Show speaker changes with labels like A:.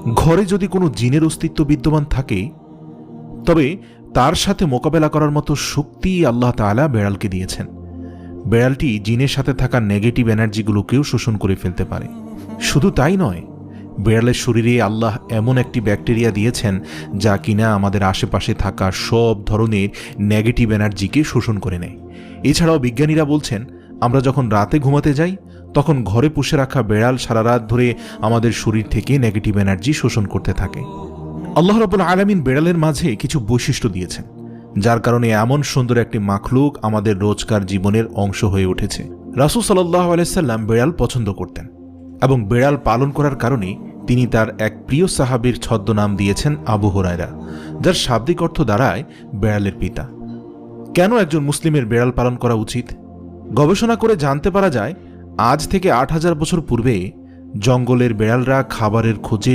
A: ঘরে যদি কোনো জিনের অস্তিত্ব বিদ্যমান থাকে তবে তার সাথে মোকাবেলা করার মতো শক্তি আল্লাহ তাআলা বেড়ালকে দিয়েছেন। বেড়ালটি জিনের সাথে থাকা নেগেটিভ এনার্জিগুলোকেও শোষণ করে ফেলতে পারে। শুধু তাই নয়, বেড়ালের শরীরে আল্লাহ এমন একটি ব্যাকটেরিয়া দিয়েছেন যা কিনা আমাদের আশেপাশে থাকা সব ধরনের নেগেটিভ এনার্জিকে শোষণ করে নেয়। এছাড়াও বিজ্ঞানীরা বলছেন, আমরা যখন রাতে ঘুমাতে যাই তখন ঘরে পুষে রাখা বেড়াল সারা রাত ধরে আমাদের শরীর থেকে নেগেটিভ এনার্জি শোষণ করতে থাকে। আল্লাহ রাব্বুল আলামিন বেড়ালের মাঝে কিছু বৈশিষ্ট্য দিয়েছেন, যার কারণে এমন সুন্দর একটি মাখলুক আমাদের রোজকার জীবনের অংশ হয়ে উঠেছে। রাসূল সাল্লাল্লাহু আলাইহি সাল্লাম বেড়াল পছন্দ করতেন এবং বেড়াল পালন করার কারণে তিনি তার এক প্রিয় সাহাবীর ছদ্মনাম দিয়েছেন আবু হুরায়রা, যার শাব্দিক অর্থ দাঁড়ায় বেড়ালের পিতা। কেন একজন মুসলিমের বেড়াল পালন করা উচিত? গবেষণা করে জানতে পারা যায়, আজ থেকে ৮,০০০ বছর পূর্বে জঙ্গলের বেড়ালরা খাবারের খোঁজে